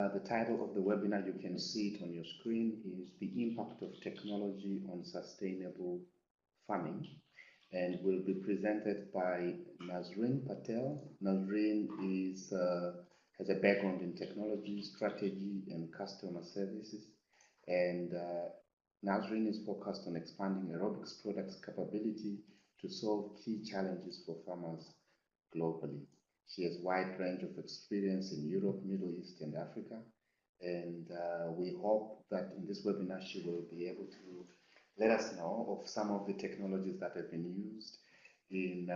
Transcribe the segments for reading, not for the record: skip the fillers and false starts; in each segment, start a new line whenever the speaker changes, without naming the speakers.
The title of the webinar, you can see it on your screen, is The Impact of Technology on Sustainable Farming, and will be presented by Nasreen Patel. Nasreen has a background in technology, strategy, and customer services, and Nasreen is focused on expanding aerobics products capability to solve key challenges for farmers globally. She has a wide range of experience in Europe, Middle East, and Africa. And we hope that in this webinar, she will be able to let us know of some of the technologies that have been used in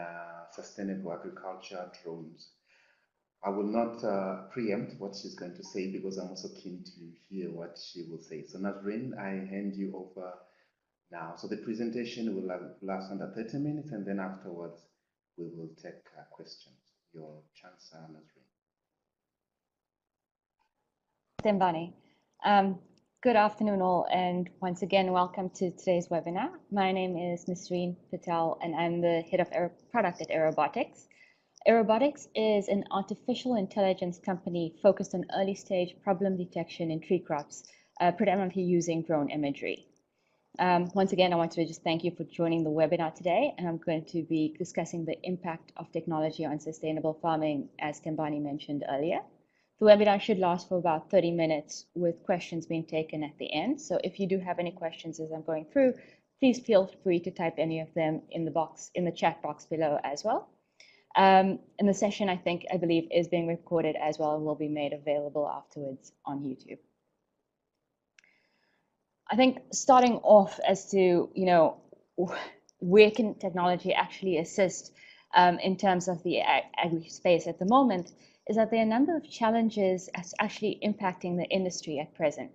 sustainable agriculture, drones. I will not preempt what she's going to say because I'm also keen to hear what she will say. So Nasreen, I hand you over now. So the presentation will last under 30 minutes, and then afterwards we will take questions. Your chance, Nasreen.
Thembani. Good afternoon all, and once again, welcome to today's webinar. My name is Nasreen Patel, and I'm the head of product at Aerobotics. Aerobotics is an artificial intelligence company focused on early stage problem detection in tree crops, predominantly using drone imagery. Once again, I want to just thank you for joining the webinar today, and I'm going to be discussing the impact of technology on sustainable farming, as Thembani mentioned earlier. The webinar should last for about 30 minutes with questions being taken at the end. So if you do have any questions as I'm going through, please feel free to type any of them in the chat box below as well. And the session, I believe, is being recorded as well and will be made available afterwards on YouTube. I think starting off as to, where can technology actually assist in terms of the agri space at the moment, is that there are a number of challenges actually impacting the industry at present.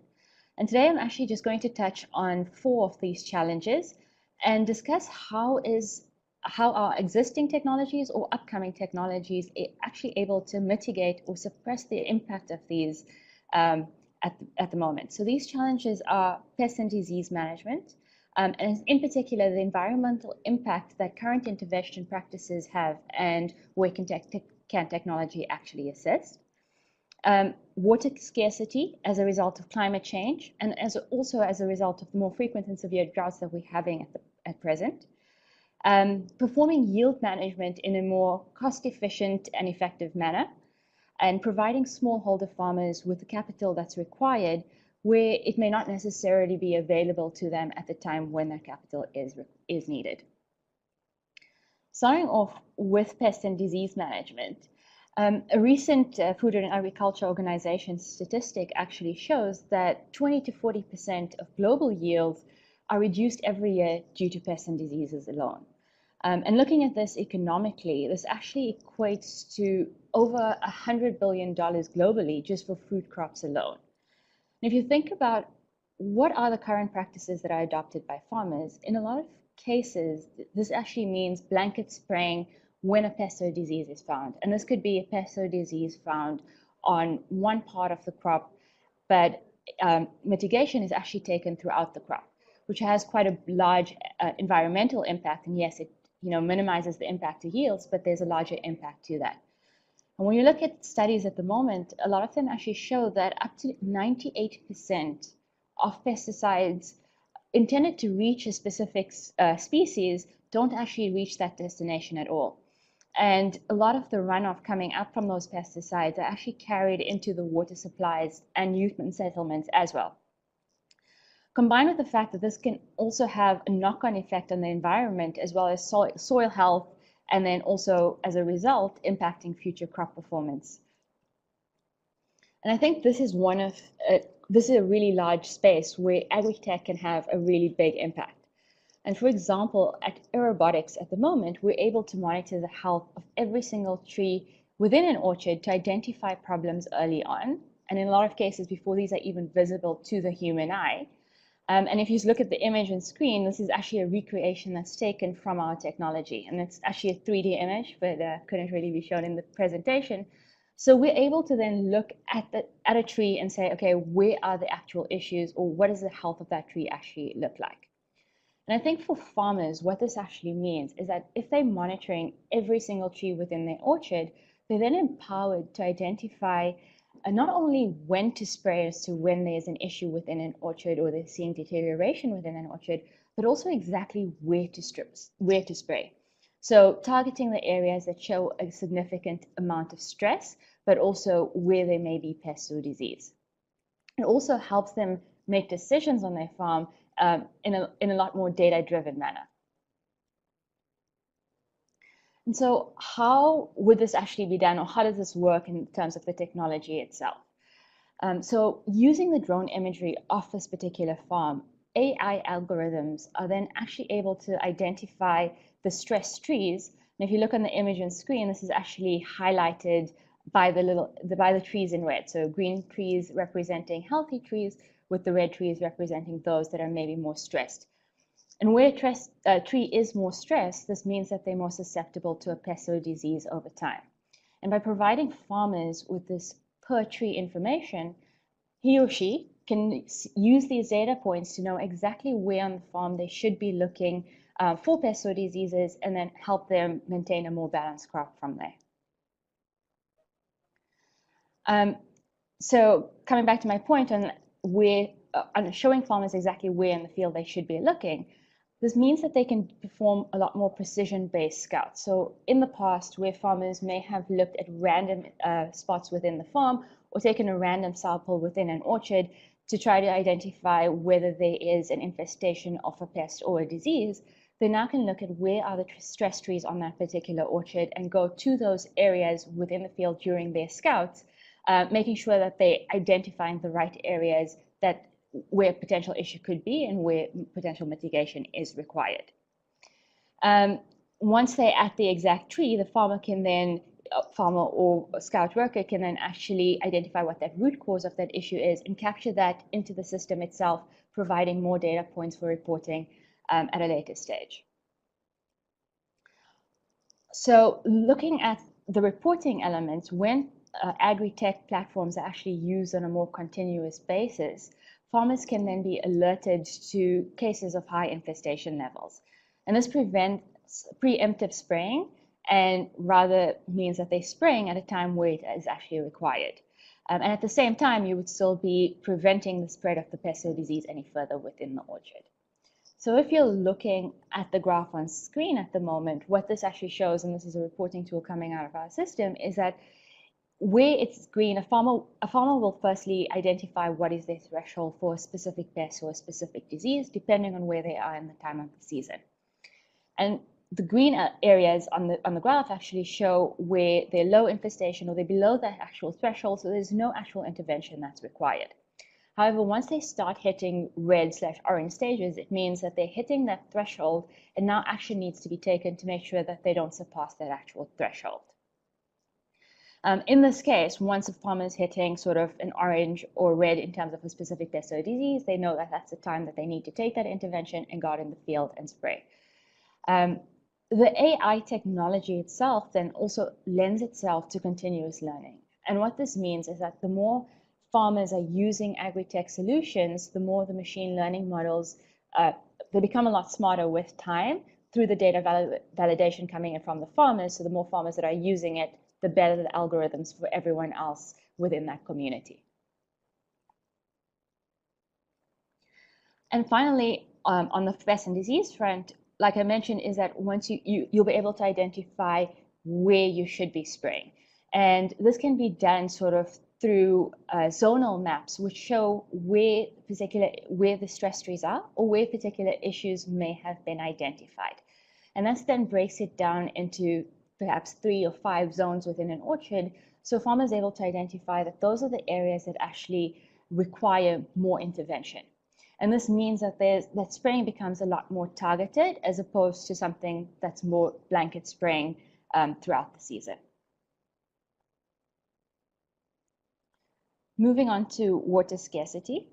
And today I'm actually just going to touch on 4 of these challenges and discuss how our existing technologies or upcoming technologies are actually able to mitigate or suppress the impact of these at the moment. So these challenges are pest and disease management, and in particular, the environmental impact that current intervention practices have and where can technology actually assist. Water scarcity as a result of climate change, and also as a result of the more frequent and severe droughts that we're having at present. Performing yield management in a more cost-efficient and effective manner, and providing smallholder farmers with the capital that's required where it may not necessarily be available to them at the time when that capital is needed. Starting off with pest and disease management, a recent Food and Agriculture Organization statistic actually shows that 20 to 40% of global yields are reduced every year due to pests and diseases alone. And looking at this economically, this actually equates to over $100 billion globally just for food crops alone. And if you think about what are the current practices that are adopted by farmers, in a lot of cases, this actually means blanket spraying when a pest or disease is found. And this could be a pest or disease found on one part of the crop, but mitigation is actually taken throughout the crop, which has quite a large environmental impact. And yes, it minimizes the impact to yields, but there's a larger impact to that. And when you look at studies at the moment, a lot of them actually show that up to 98% of pesticides intended to reach a specific species don't actually reach that destination at all. And a lot of the runoff coming up from those pesticides are actually carried into the water supplies and human settlements as well. Combined with the fact that this can also have a knock-on effect on the environment as well as soil health, and then also as a result impacting future crop performance. And I think this is this is a really large space where agri-tech can have a really big impact. And for example, at Aerobotics at the moment, we're able to monitor the health of every single tree within an orchard to identify problems early on, and in a lot of cases before these are even visible to the human eye. And if you look at the image on screen, this is actually a recreation that's taken from our technology. And it's actually a 3D image, but couldn't really be shown in the presentation. So we're able to then look at a tree and say, okay, where are the actual issues, or what does the health of that tree actually look like? And I think for farmers, what this actually means is that if they're monitoring every single tree within their orchard, they're then empowered to identify not only when to spray as to when there's an issue within an orchard or they're seeing deterioration within an orchard, but also exactly where to spray. So targeting the areas that show a significant amount of stress, but also where there may be pests or disease. It also helps them make decisions on their farm in a lot more data-driven manner. And so how would this actually be done, or how does this work in terms of the technology itself? So using the drone imagery of this particular farm, AI algorithms are then actually able to identify the stressed trees. And if you look on the image on screen, this is actually highlighted by the trees in red. So green trees representing healthy trees, with the red trees representing those that are maybe more stressed. And where a tree is more stressed, this means that they're more susceptible to a pest or disease over time. And by providing farmers with this per tree information, he or she can use these data points to know exactly where on the farm they should be looking for pests or diseases, and then help them maintain a more balanced crop from there. So coming back to my point on showing farmers exactly where in the field they should be looking, this means that they can perform a lot more precision-based scouts. So in the past, where farmers may have looked at random spots within the farm or taken a random sample within an orchard to try to identify whether there is an infestation of a pest or a disease, they now can look at where are the stress trees on that particular orchard and go to those areas within the field during their scouts, making sure that they're identifying the right areas where potential issue could be and where potential mitigation is required. Once they're at the exact tree, the farmer or scout worker can then actually identify what that root cause of that issue is and capture that into the system itself, providing more data points for reporting at a later stage. So looking at the reporting elements, when agri-tech platforms are actually used on a more continuous basis, farmers can then be alerted to cases of high infestation levels. And this prevents preemptive spraying and rather means that they're spraying at a time where it is actually required. And at the same time, you would still be preventing the spread of the pest or disease any further within the orchard. So if you're looking at the graph on screen at the moment, what this actually shows, and this is a reporting tool coming out of our system, is that where it's green, a farmer will firstly identify what is their threshold for a specific pest or a specific disease, depending on where they are in the time of the season. And the green areas on the graph actually show where they're low infestation or they're below that actual threshold, so there's no actual intervention that's required. However, once they start hitting red/orange stages, it means that they're hitting that threshold, and now action needs to be taken to make sure that they don't surpass that actual threshold. In this case, once a farmer is hitting sort of an orange or red in terms of a specific pest or disease, they know that that's the time that they need to take that intervention and go out in the field and spray. The AI technology itself then also lends itself to continuous learning. And what this means is that the more farmers are using agri-tech solutions, the more the machine learning models, they become a lot smarter with time through the data validation coming in from the farmers. So the more farmers that are using it, the better the algorithms for everyone else within that community. And finally, on the pest and disease front, like I mentioned, is that once you'll be able to identify where you should be spraying. And this can be done sort of through zonal maps, which show where the stress trees are or where particular issues may have been identified. And that then breaks it down into perhaps 3 or 5 zones within an orchard, so farmers are able to identify that those are the areas that actually require more intervention. And this means that that spraying becomes a lot more targeted as opposed to something that's more blanket spraying throughout the season. Moving on to water scarcity.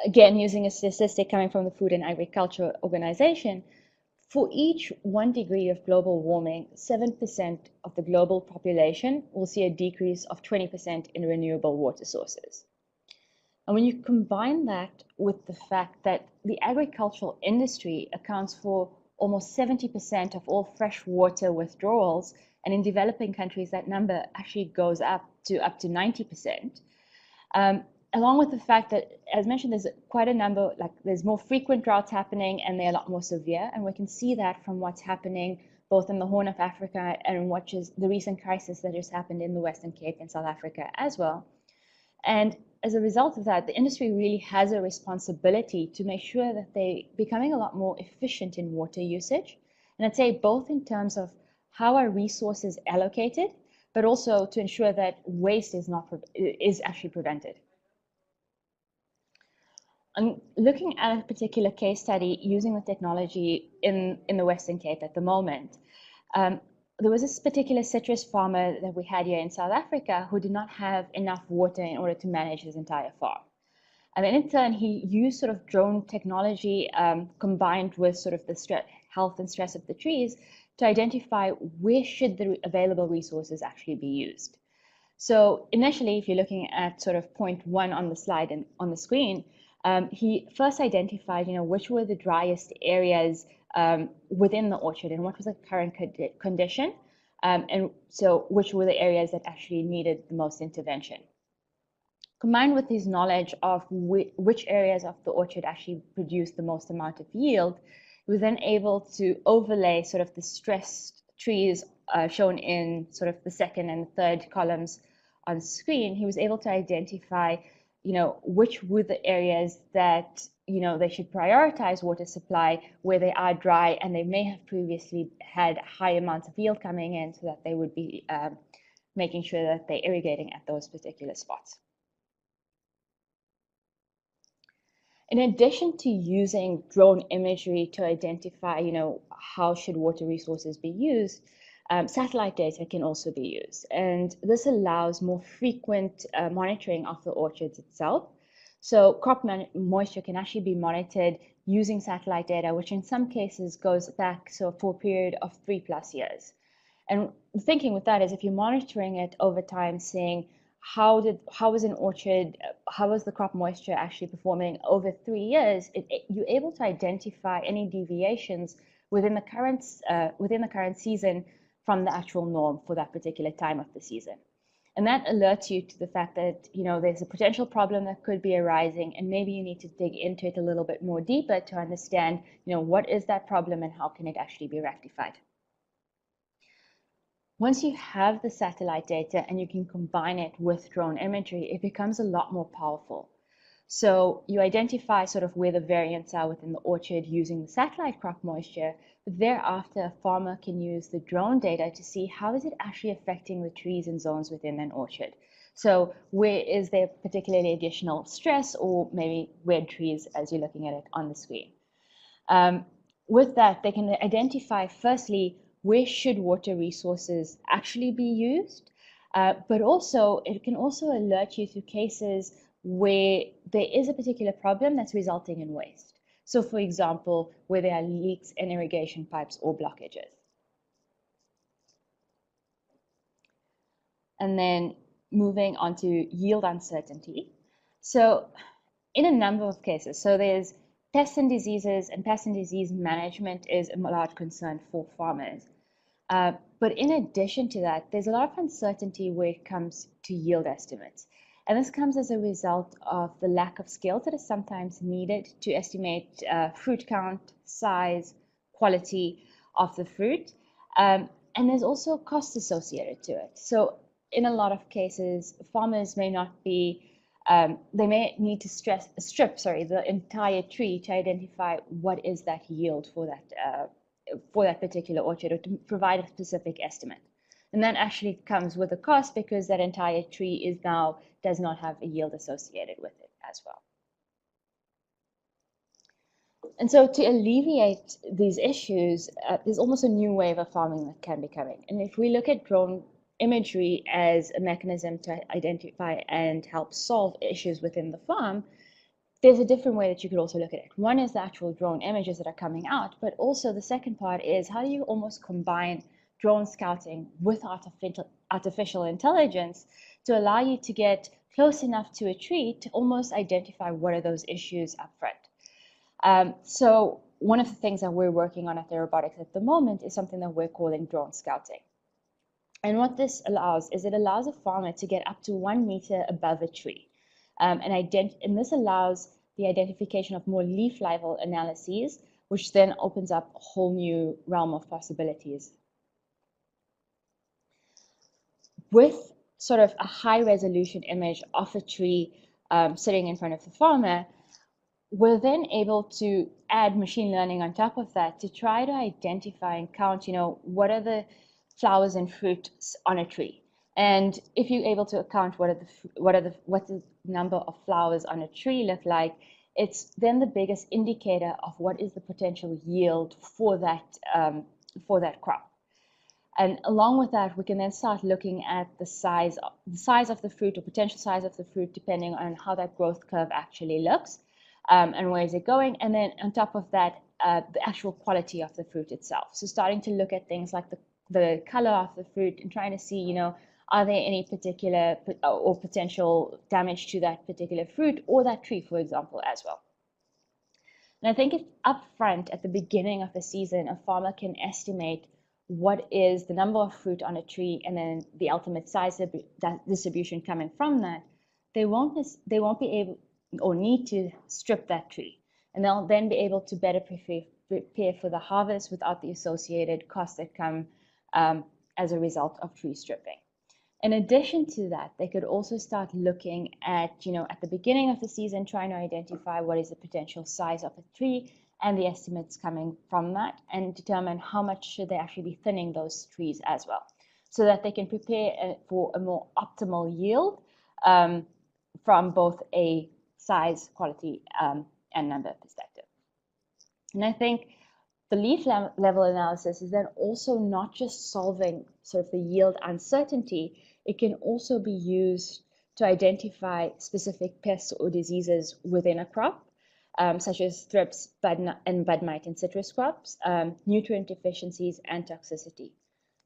Again, using a statistic coming from the Food and Agriculture Organization, for each 1 degree of global warming, 7% of the global population will see a decrease of 20% in renewable water sources. And when you combine that with the fact that the agricultural industry accounts for almost 70% of all fresh water withdrawals, and in developing countries, that number actually goes up to up to 90%. Along with the fact that, as mentioned, there's quite a number, like there's more frequent droughts happening and they're a lot more severe. And we can see that from what's happening both in the Horn of Africa and what is the recent crisis that has happened in the Western Cape and South Africa as well. And as a result of that, the industry really has a responsibility to make sure that they're becoming a lot more efficient in water usage. And I'd say both in terms of how our resources allocated, but also to ensure that waste is actually prevented. I'm looking at a particular case study using the technology in the Western Cape at the moment. There was this particular citrus farmer that we had here in South Africa who did not have enough water in order to manage his entire farm. And then in turn, he used sort of drone technology combined with sort of the health and stress of the trees to identify where should the available resources actually be used. So initially, if you're looking at sort of point 1 on the slide and on the screen, he first identified, which were the driest areas within the orchard and what was the current condition, and so which were the areas that actually needed the most intervention. Combined with his knowledge of which areas of the orchard actually produced the most amount of yield, he was then able to overlay sort of the stressed trees shown in sort of the second and third columns on screen. He was able to identify which were the areas that, they should prioritize water supply where they are dry and they may have previously had high amounts of yield coming in, so that they would be making sure that they're irrigating at those particular spots. In addition to using drone imagery to identify, how should water resources be used, satellite data can also be used. And this allows more frequent monitoring of the orchards itself. So crop moisture can actually be monitored using satellite data, which in some cases goes back for a period of 3+ years. And thinking with that is, if you're monitoring it over time, seeing how was an orchard, how was the crop moisture actually performing over 3 years, you're able to identify any deviations within the current season from the actual norm for that particular time of the season. And that alerts you to the fact that, there's a potential problem that could be arising, and maybe you need to dig into it a little bit more deeper to understand, what is that problem and how can it actually be rectified. Once you have the satellite data and you can combine it with drone imagery, it becomes a lot more powerful. So you identify sort of where the variants are within the orchard using the satellite crop moisture, but thereafter a farmer can use the drone data to see how is it actually affecting the trees and zones within an orchard. So where is there particularly additional stress, or maybe weird trees as you're looking at it on the screen. With that, they can identify firstly, where should water resources actually be used, but also it can also alert you to cases where there is a particular problem that's resulting in waste. So for example, where there are leaks in irrigation pipes or blockages. And then moving on to yield uncertainty. So in a number of cases, so there's pests and diseases, and pest and disease management is a large concern for farmers. But in addition to that, there's a lot of uncertainty when it comes to yield estimates. And this comes as a result of the lack of skills that is sometimes needed to estimate fruit count, size, quality of the fruit. And there's also costs associated to it. So in a lot of cases, farmers may not be, they may need to strip the entire tree to identify what is that yield for that particular orchard, or to provide a specific estimate. And that actually comes with a cost, because that entire tree does not have a yield associated with it as well. And so to alleviate these issues, there's almost a new wave of farming that can be coming. And if we look at drone imagery as a mechanism to identify and help solve issues within the farm, there's a different way that you could also look at it. One is the actual drone images that are coming out, but also the second part is, how do you almost combine drone scouting with artificial intelligence to allow you to get close enough to a tree to almost identify what are those issues up front. So one of the things that we're working on at Aerobotics at the moment is something that we're calling drone scouting. And what this allows is it allows a farmer to get up to 1 meter above a tree. And this allows the identification of more leaf level analyses, which then opens up a whole new realm of possibilities. With sort of a high resolution image of a tree sitting in front of the farmer, we're then able to add machine learning on top of that to try to identify and count, what are the flowers and fruits on a tree. And if you're able to account what the number of flowers on a tree look like, it's then the biggest indicator of what is the potential yield for that crop. And along with that, we can then start looking at the size of the fruit or potential size of the fruit, depending on how that growth curve actually looks. And where is it going? And then on top of that, the actual quality of the fruit itself. So starting to look at things like the color of the fruit and trying to see, are there any particular or potential damage to that particular fruit or that tree, for example, as well. And I think if upfront at the beginning of the season, a farmer can estimate what is the number of fruit on a tree and then the ultimate size distribution coming from that, they won't be able or need to strip that tree, and they'll then be able to better prepare for the harvest without the associated costs that come as a result of tree stripping. In addition to that, they could also start looking at, at the beginning of the season, trying to identify what is the potential size of a tree and the estimates coming from that, and determine how much should they actually be thinning those trees as well, so that they can prepare for a more optimal yield from both a size, quality, and number perspective. And I think the leaf level analysis is then also not just solving sort of the yield uncertainty, it can also be used to identify specific pests or diseases within a crop, such as thrips and bud mite in citrus crops, nutrient deficiencies, and toxicity.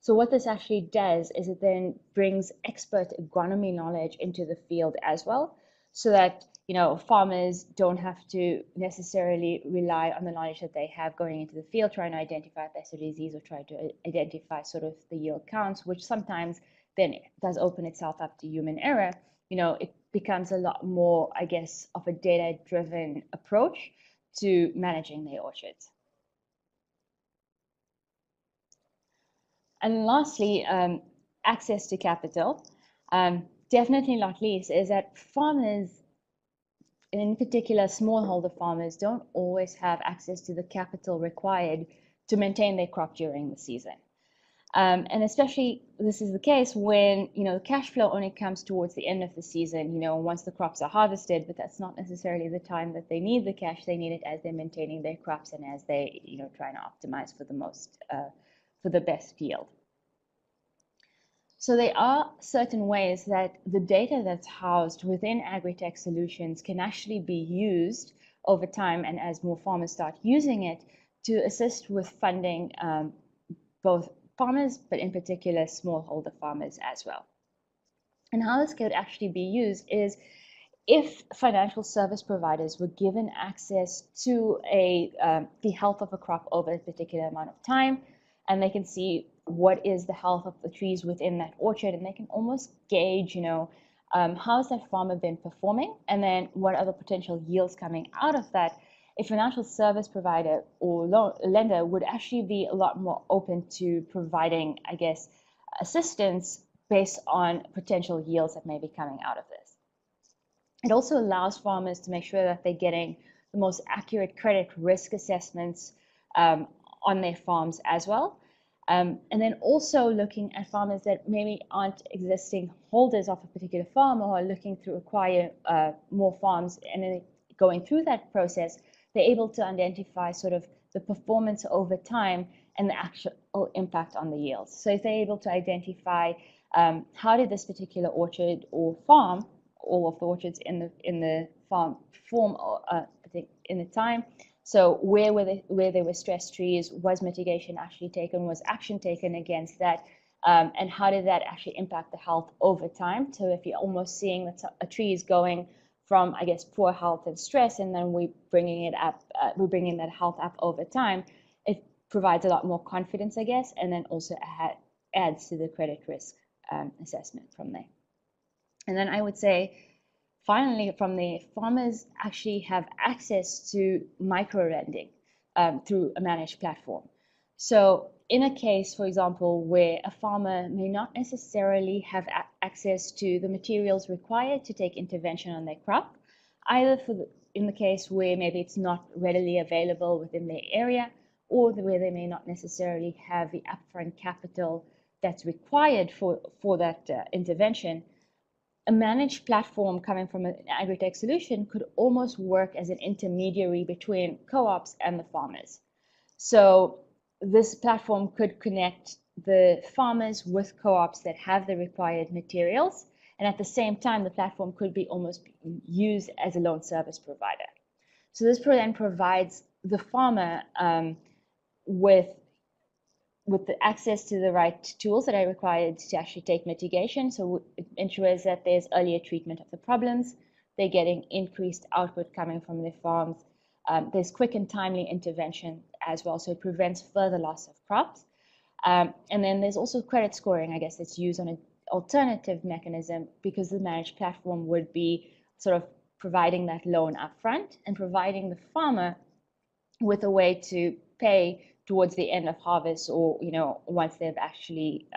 So what this actually does is it then brings expert agronomy knowledge into the field as well, so that farmers don't have to necessarily rely on the knowledge that they have going into the field, trying to identify pests or disease or try to identify sort of the yield counts, which sometimes then does open itself up to human error. It becomes a lot more, I guess, of a data-driven approach to managing their orchards. And lastly, access to capital. Definitely not least is that farmers, in particular smallholder farmers, don't always have access to the capital required to maintain their crop during the season. And especially this is the case when, the cash flow only comes towards the end of the season, once the crops are harvested, but that's not necessarily the time that they need the cash. They need it as they're maintaining their crops and as they, trying to optimize for the best yield. So there are certain ways that the data that's housed within agri-tech solutions can actually be used over time, and as more farmers start using it, to assist with funding both farmers, but in particular smallholder farmers as well. And how this could actually be used is if financial service providers were given access to the health of a crop over a particular amount of time, and they can see what is the health of the trees within that orchard, and they can almost gauge, how has that farmer been performing, and then what are the potential yields coming out of that. A financial service provider or lender would actually be a lot more open to providing, I guess, assistance based on potential yields that may be coming out of this. It also allows farmers to make sure that they're getting the most accurate credit risk assessments on their farms as well. And then also looking at farmers that maybe aren't existing holders of a particular farm or are looking to acquire more farms, and then going through that process, they're able to identify sort of the performance over time and the actual impact on the yields. So if they're able to identify how did this particular orchard or farm, all of the orchards in the farm perform in the time. So where there were stressed trees, was mitigation actually taken, was action taken against that, and how did that actually impact the health over time? So if you're almost seeing that a tree is going from, I guess, poor health and stress, and then we're bringing that health up over time, it provides a lot more confidence, I guess, and then also adds to the credit risk assessment from there. And then I would say, finally, from there, farmers actually have access to micro lending through a managed platform. So in a case, for example, where a farmer may not necessarily have access to the materials required to take intervention on their crop, either in the case where maybe it's not readily available within their area, or where they may not necessarily have the upfront capital that's required for that intervention, a managed platform coming from an agri-tech solution could almost work as an intermediary between co-ops and the farmers. So this platform could connect the farmers with co-ops that have the required materials, and at the same time, the platform could be almost used as a loan service provider. So this then provides the farmer with the access to the right tools that are required to actually take mitigation. So it ensures that there's earlier treatment of the problems, they're getting increased output coming from their farms, there's quick and timely intervention as well, so it prevents further loss of crops. And then there's also credit scoring, I guess, that's used on an alternative mechanism, because the managed platform would be sort of providing that loan upfront and providing the farmer with a way to pay towards the end of harvest, or once they've actually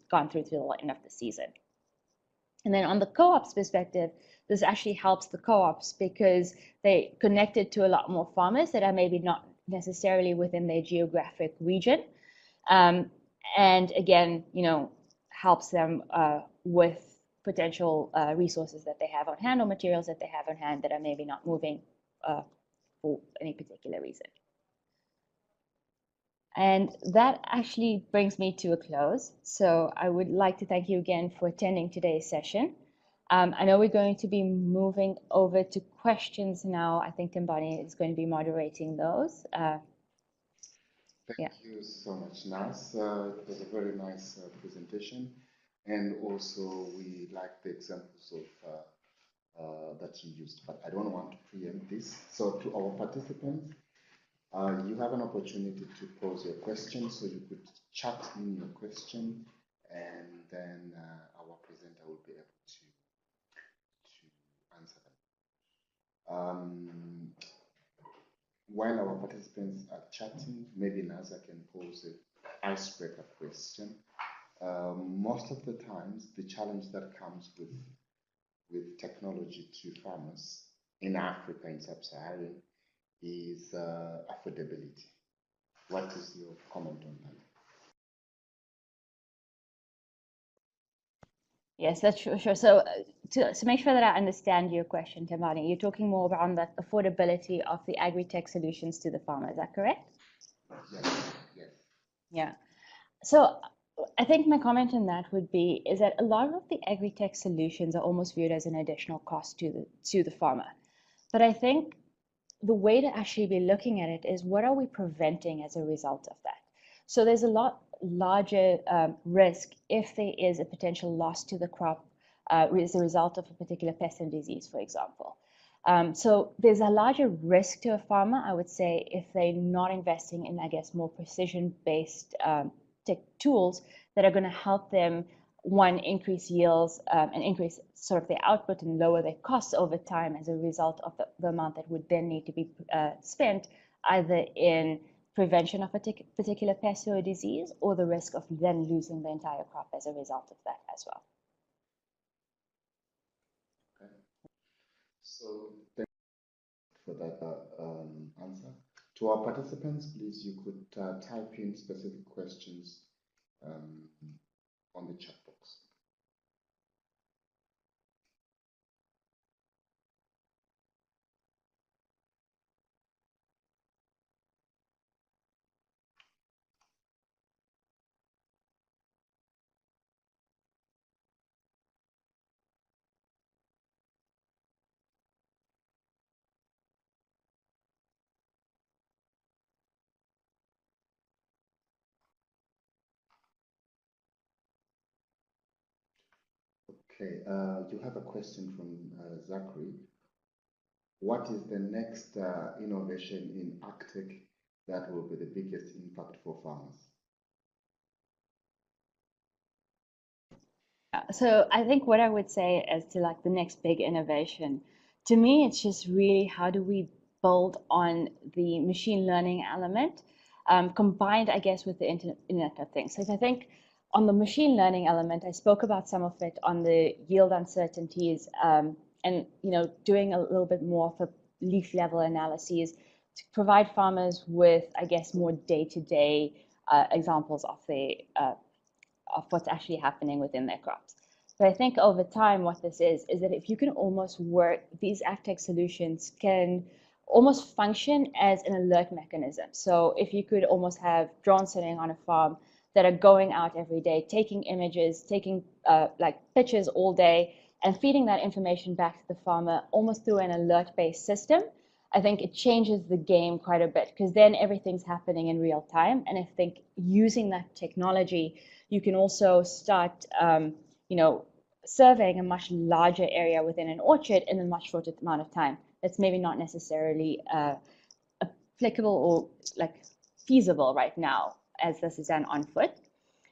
gone through to the end of the season. And then on the co-op's perspective, this actually helps the co-ops because they connected to a lot more farmers that are maybe not necessarily within their geographic region, and again, helps them with potential resources that they have on hand, or materials that they have on hand that are maybe not moving for any particular reason. And that actually brings me to a close. So I would like to thank you again for attending today's session. I know we're going to be moving over to questions now. I think Thembani is going to be moderating those.
Thank you so much, Nas. It was a very nice presentation. And also, we like the examples of that you used, but I don't want to preempt this. So to our participants, you have an opportunity to pose your question, so you could chat in your question, and then our presenter will be able to answer them. While our participants are chatting, maybe Nasa can pose an icebreaker question. Most of the times, the challenge that comes with technology to farmers in Africa, in sub-Saharan, is affordability. What is your comment on that?
Yes, that's sure. So to make sure that I understand your question, Thembani, you're talking more around the affordability of the agri-tech solutions to the farmer. Is that correct?
Yes, yes.
Yeah. So I think my comment on that would be is that a lot of the agri-tech solutions are almost viewed as an additional cost to the farmer. But I think the way to actually be looking at it is, what are we preventing as a result of that? So there's a lot larger risk if there is a potential loss to the crop as a result of a particular pest and disease, for example. So there's a larger risk to a farmer, I would say, if they're not investing in, I guess, more precision-based tech tools that are going to help them, one, increase yields and increase sort of their output and lower their costs over time as a result of the amount that would then need to be spent either in prevention of a particular pest or disease, or the risk of then losing the entire crop as a result of that as well.
Okay. So thank you for that answer. To our participants, please, you could type in specific questions on the chat box. Okay, you have a question from Zachary. What is the next innovation in AgTech that will be the biggest impact for farmers?
So I think what I would say as to like the next big innovation, to me, it's just really how do we build on the machine learning element, combined, I guess, with the Internet of Things. So I think on the machine learning element, I spoke about some of it on the yield uncertainties, and doing a little bit more of a leaf level analyses to provide farmers with, I guess, more day-to-day examples of of what's actually happening within their crops. But I think over time, what this is that if you can almost work, these AgTech solutions can almost function as an alert mechanism. So if you could almost have drones sitting on a farm that are going out every day, taking images, taking like pictures all day, and feeding that information back to the farmer almost through an alert-based system, I think it changes the game quite a bit, because then everything's happening in real time. And I think using that technology, you can also start, surveying a much larger area within an orchard in a much shorter amount of time. That's maybe not necessarily applicable or like feasible right now as this is done on foot.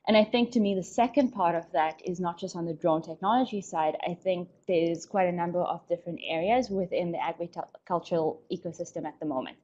And I think to me, the second part of that is not just on the drone technology side. I think there's quite a number of different areas within the agricultural ecosystem at the moment.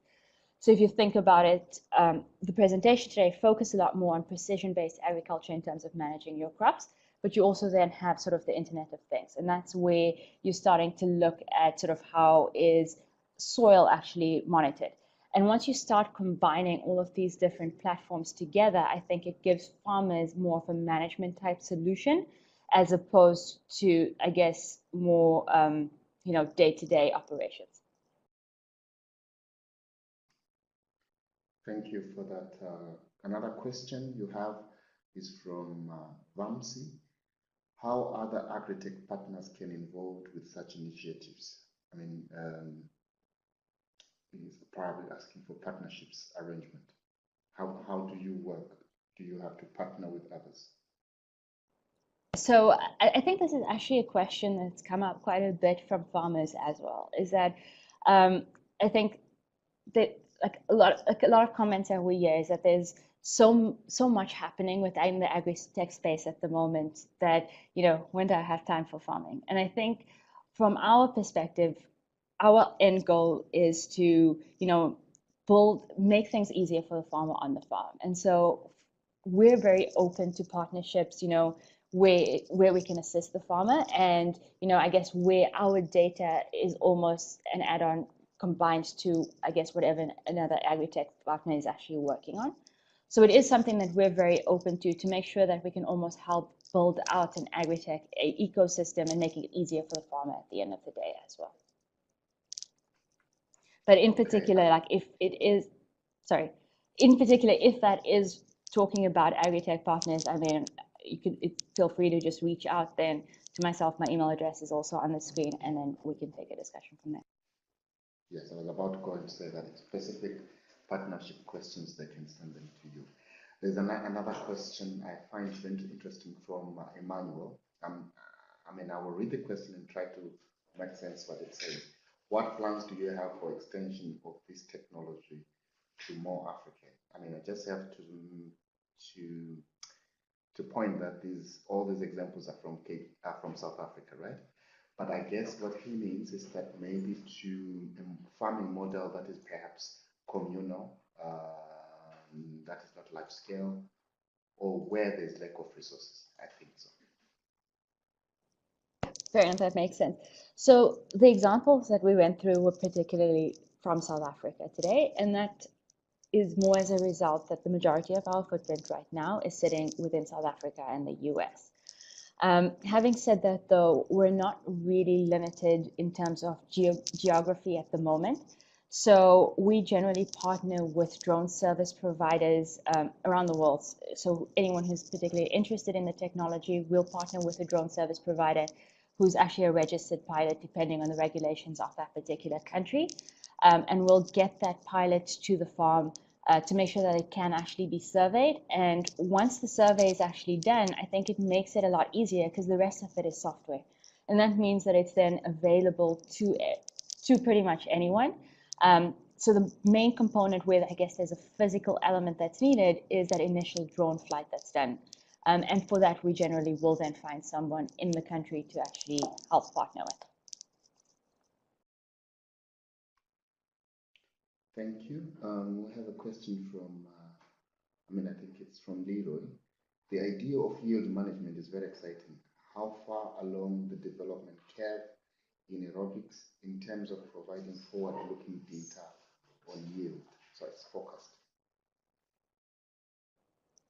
So if you think about it, the presentation today focused a lot more on precision-based agriculture in terms of managing your crops, but you also then have sort of the Internet of Things. And that's where you're starting to look at sort of how is soil actually monitored. And once you start combining all of these different platforms together, I think it gives farmers more of a management type solution as opposed to, I guess, more, day-to-day operations.
Thank you for that. Another question you have is from Vamsi. How other agri-tech partners can involved with such initiatives? I mean, he's probably asking for partnerships arrangement. How do you work? Do you have to partner with others?
So I think this is actually a question that's come up quite a bit from farmers as well, is that I think that like a lot of comments that we hear is that there's so much happening within the agri-tech space at the moment that, when do I have time for farming? And I think from our perspective, our end goal is to, make things easier for the farmer on the farm. And so we're very open to partnerships, where we can assist the farmer, and I guess where our data is almost an add-on combined to, I guess, whatever another agri-tech partner is actually working on. So it is something that we're very open to make sure that we can almost help build out an agri-tech ecosystem and making it easier for the farmer at the end of the day as well. But in particular, like if that is talking about agri-tech partners, I mean, you can feel free to just reach out then to myself. My email address is also on the screen, and then we can take a discussion from there.
Yes, I was about to go and say that specific partnership questions, they can send them to you. There's another question I find very interesting from Emmanuel. I will read the question and try to make sense what it's saying. What plans do you have for extension of this technology to more Africa? I mean, I just have to point that all these examples are from South Africa, right? But I guess what he means is that maybe to a farming model that is perhaps communal, that is not large scale, or where there's lack of resources. I think so.
Fair enough, that makes sense. So the examples that we went through were particularly from South Africa today, and that is more as a result that the majority of our footprint right now is sitting within South Africa and the US. Having said that, though, we're not really limited in terms of geography at the moment. So we generally partner with drone service providers around the world. So anyone who's particularly interested in the technology will partner with a drone service provider who's actually a registered pilot, depending on the regulations of that particular country. And we'll get that pilot to the farm to make sure that it can actually be surveyed. And once the survey is actually done, I think it makes it a lot easier because the rest of it is software. And that means that it's then available to pretty much anyone. So the main component where I guess there's a physical element that's needed is that initial drone flight that's done. And for that, we generally will then find someone in the country to actually help partner with.
Thank you. We have a question from, I think it's from Leroy. The idea of yield management is very exciting. How far along the development curve in aerobics in terms of providing forward-looking data on yield? So it's focused.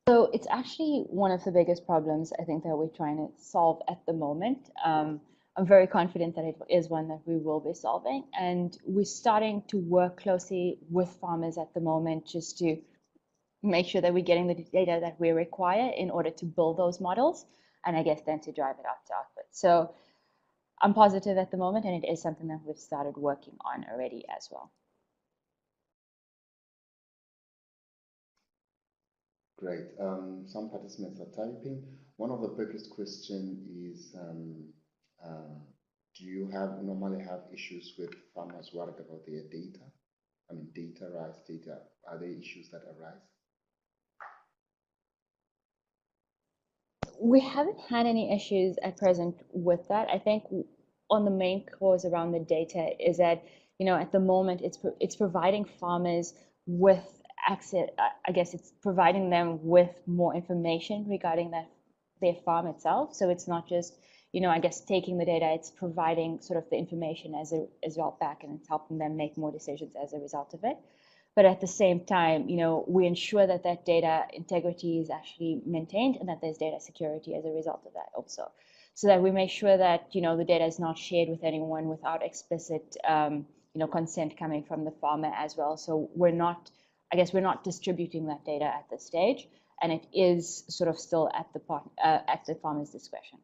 So it's actually one of the biggest problems I think that we're trying to solve at the moment. I'm very confident that it is one that we will be solving, and we're starting to work closely with farmers at the moment just to make sure that we're getting the data that we require in order to build those models, and I guess then to drive it out to output. So I'm positive at the moment, and it is something that we've started working on already as well.
Great. Some participants are typing. One of the biggest questions is, do you normally have issues with farmers worried about their data? Data rise, data. Are there issues that arise?
We haven't had any issues at present with that. I think on the main cause around the data is that, at the moment it's providing farmers with access. I guess it's providing them with more information regarding their farm itself. So it's not just, I guess taking the data, it's providing sort of the information as well back, and it's helping them make more decisions as a result of it. But at the same time, we ensure that that data integrity is actually maintained and that there's data security as a result of that also. So that we make sure that, the data is not shared with anyone without explicit, consent coming from the farmer as well. So we're not distributing that data at this stage, and it is sort of still at the farmer's discretion.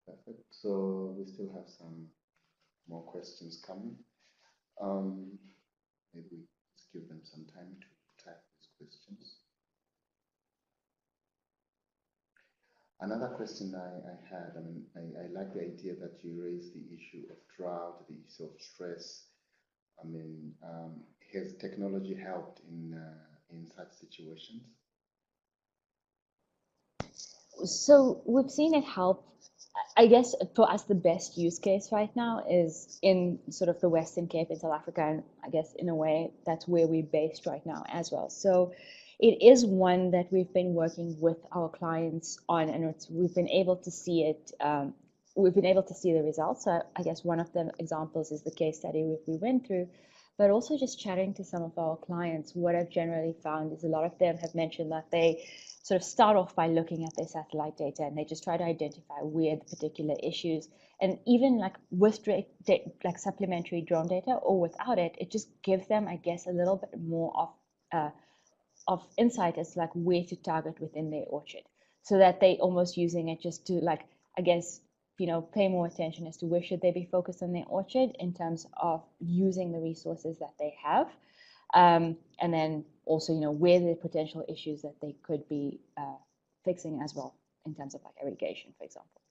Perfect. So we still have some more questions coming. Maybe let's give them some time to type these questions. Another question I had, I like the idea that you raised the issue of drought, the issue of stress. Has technology helped in such situations?
So we've seen it help. I guess for us, the best use case right now is in sort of the Western Cape in South Africa, and I guess in a way that's where we're based right now as well. So it is one that we've been working with our clients on, and we've been able to see it. We've been able to see the results. So I guess one of the examples is the case study we went through, but also just chatting to some of our clients. What I've generally found is a lot of them have mentioned that they sort of start off by looking at their satellite data, and they just try to identify where the particular issues, and even like with like supplementary drone data or without it, it just gives them, I guess, a little bit more of insight as to like where to target within their orchard, so that they almost using it just to like, I guess, pay more attention as to where should they be focused on their orchard in terms of using the resources that they have. And then also, where the potential issues that they could be fixing as well in terms of like irrigation, for example.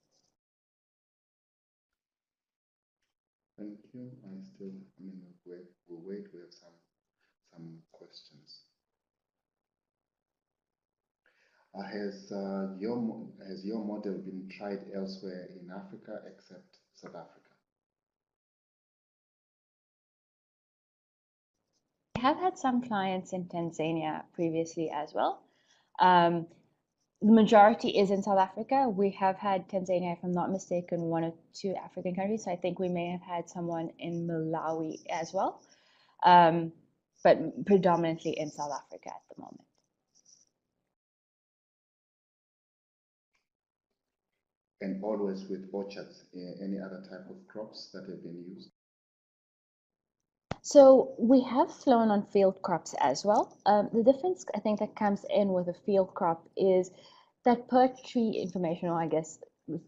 Thank you. We'll wait. We have some questions. Has your model been tried elsewhere in Africa except South Africa?
We have had some clients in Tanzania previously as well. The majority is in South Africa. We have had Tanzania, if I'm not mistaken, 1 or 2 African countries. So I think we may have had someone in Malawi as well, but predominantly in South Africa at the moment.
And always with orchards, any other type of crops that have been used?
So we have flown on field crops as well. The difference I think that comes in with a field crop is that per tree information, or I guess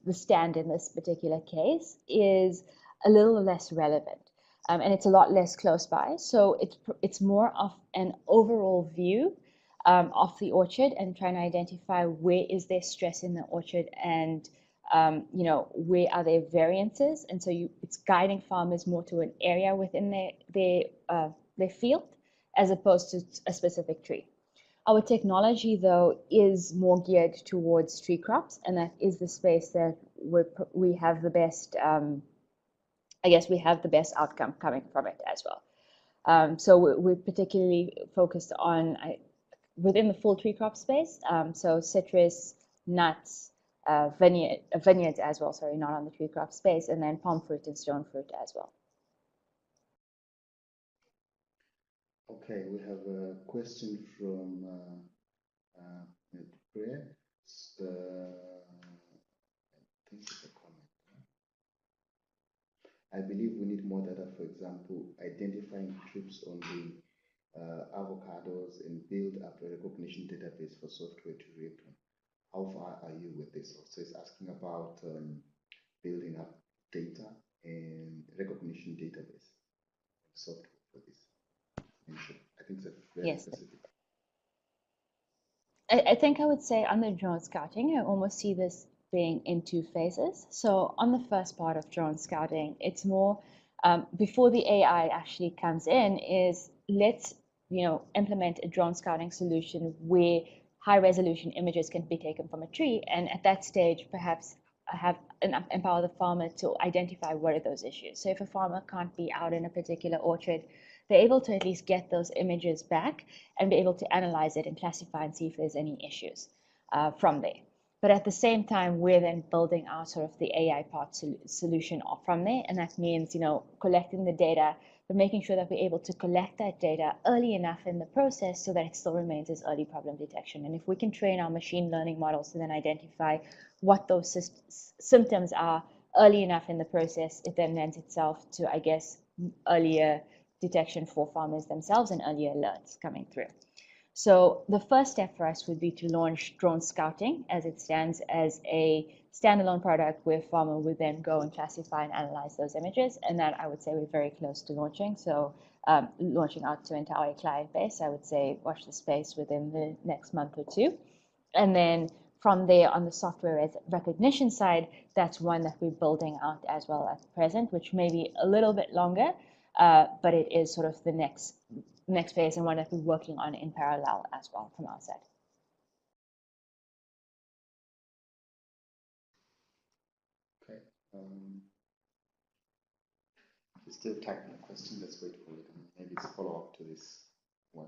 the stand in this particular case, is a little less relevant, and it's a lot less close by. So it's more of an overall view of the orchard and trying to identify where is there stress in the orchard, and where are there variances, and so it's guiding farmers more to an area within their field, as opposed to a specific tree. Our technology, though, is more geared towards tree crops, and that is the space that we have the best, I guess we have the best outcome coming from it as well. So we're particularly focused on within the full tree crop space, so citrus, nuts, vineyards as well, sorry, not on the tree crop space, and then palm fruit and stone fruit as well.
Okay, we have a question from Prayer. I think it's a comment. I believe we need more data, for example, identifying trips on the avocados and build up a recognition database for software to react on. How far are you with this? So it's asking about building up data and recognition database software for this. I think it's a very specific.
I think I would say under drone scouting, I almost see this being in two phases. So on the first part of drone scouting, it's more before the AI actually comes in, is let's implement a drone scouting solution where high resolution images can be taken from a tree, and at that stage perhaps empower the farmer to identify what are those issues. So if a farmer can't be out in a particular orchard, they're able to at least get those images back and be able to analyze it and classify and see if there's any issues from there. But at the same time, we're then building our sort of the AI part solution from there, and that means collecting the data, but making sure that we're able to collect that data early enough in the process so that it still remains as early problem detection. And if we can train our machine learning models to then identify what those symptoms are early enough in the process, it then lends itself to, I guess, earlier detection for farmers themselves and earlier alerts coming through. So the first step for us would be to launch drone scouting as it stands as a standalone product where farmer would then go and classify and analyze those images. And that I would say we're very close to launching. So launching out to entire client base, I would say watch the space within the next month or two. And then from there on the software recognition side, that's one that we're building out as well at present, which may be a little bit longer, but it is sort of the next phase and one that we're working on in parallel as well from our side.
Okay. You're still typing a question. Let's wait for it. Maybe it's a follow-up to this one.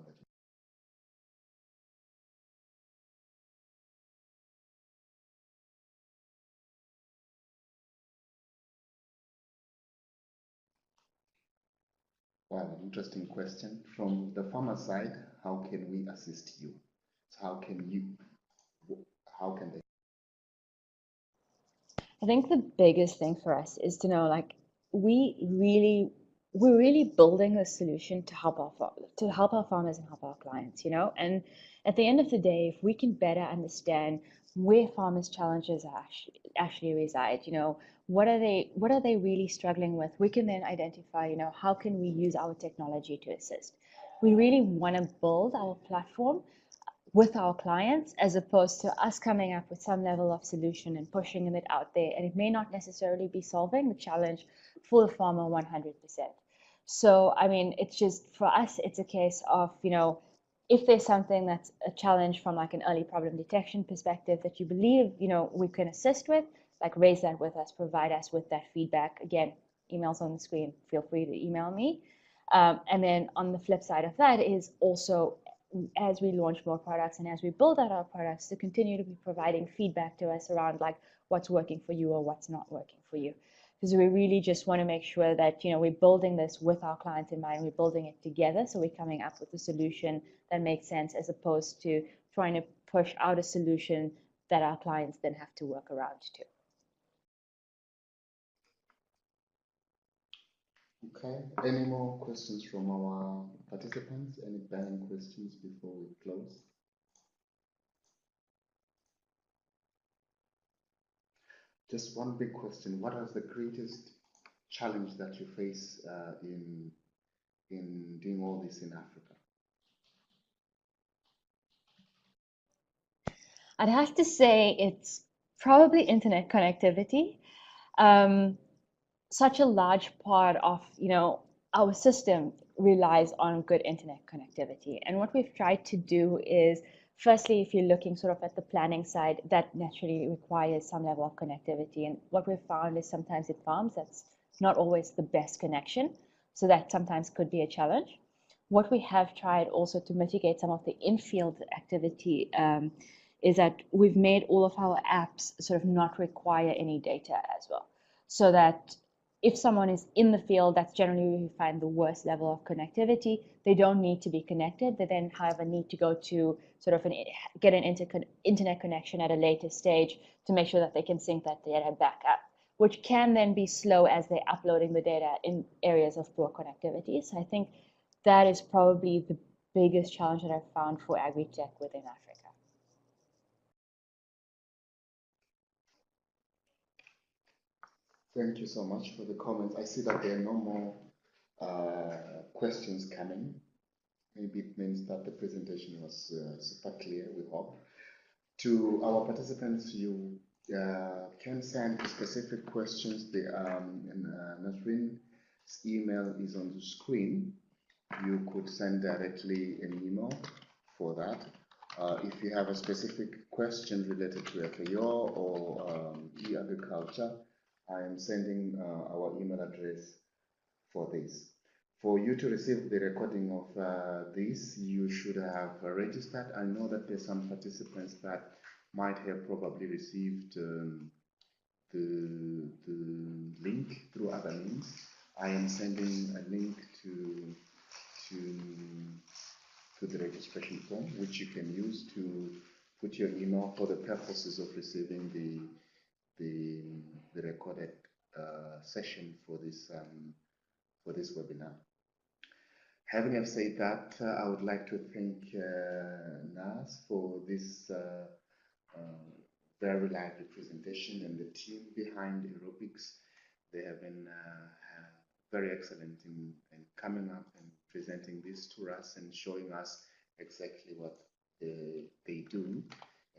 Wow, interesting question. From the farmer side, how can we assist you? So how can they?
I think the biggest thing for us is to know, like, we're really building a solution to help our farmers and help our clients, and at the end of the day, if we can better understand where farmers' challenges actually reside, what are they really struggling with, we can then identify, how can we use our technology to assist. We really want to build our platform with our clients as opposed to us coming up with some level of solution and pushing it out there, and it may not necessarily be solving the challenge for the farmer 100%. So I mean, it's just, for us, it's a case of, if there's something that's a challenge from like an early problem detection perspective that you believe we can assist with, like, raise that with us, provide us with that feedback. Again, emails on the screen, feel free to email me. And then on the flip side of that is also, as we launch more products and as we build out our products, to continue to be providing feedback to us around like what's working for you or what's not working for you. Because we really just want to make sure that we're building this with our clients in mind, we're building it together, so we're coming up with a solution that makes sense as opposed to trying to push out a solution that our clients then have to work around too.
Okay, any more questions from our participants? Any burning questions before we close? Just one big question. What is the greatest challenge that you face in doing all this in Africa?
I'd have to say it's probably internet connectivity. Such a large part of our system relies on good internet connectivity. And what we've tried to do is, firstly, if you're looking sort of at the planning side, that naturally requires some level of connectivity. And what we've found is sometimes at farms, that's not always the best connection. So that sometimes could be a challenge. What we have tried also to mitigate some of the in-field activity is that we've made all of our apps sort of not require any data as well. So that if someone is in the field, that's generally where you find the worst level of connectivity. They don't need to be connected. They then, however, need to go to sort of get an internet connection at a later stage to make sure that they can sync that data back up, which can then be slow as they're uploading the data in areas of poor connectivity. So I think that is probably the biggest challenge that I've found for agri-tech within Africa.
Thank you so much for the comments. I see that there are no more questions coming. Maybe it means that the presentation was super clear, we hope. To our participants, you can send specific questions. Nasreen's email is on the screen. You could send directly an email for that. If you have a specific question related to FAO or e-agriculture, I am sending our email address for this. For you to receive the recording of this, you should have registered. I know that there's some participants that might have probably received the link through other means. I am sending a link to the registration form, which you can use to put your email for the purposes of receiving the recorded session for this webinar. Having said that, I would like to thank Nas for this very lively presentation and the team behind aerobics. They have been very excellent in coming up and presenting this to us and showing us exactly what they do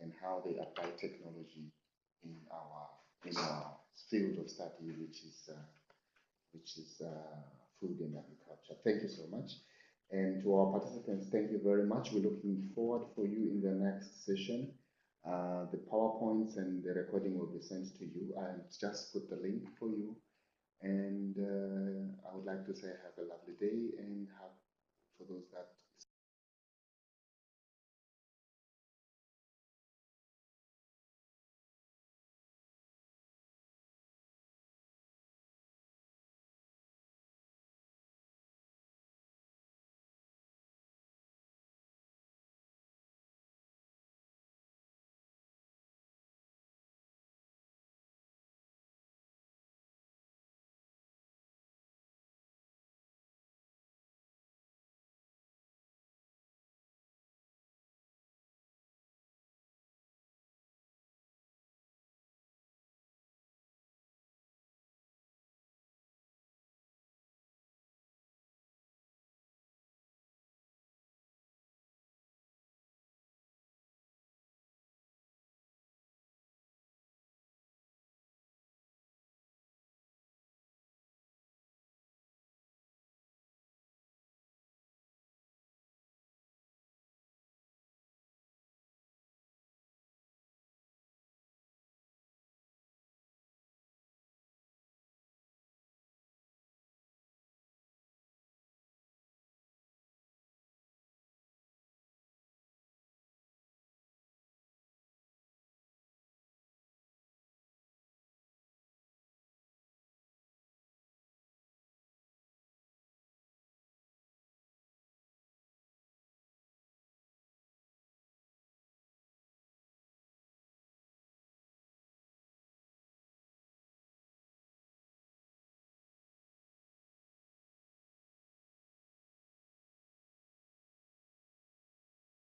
and how they apply technology in our field of study, which is food and agriculture. Thank you so much. And to our participants, thank you very much. We're looking forward for you in the next session. The PowerPoints and the recording will be sent to you. I just put the link for you. And I would like to say have a lovely day, and for those that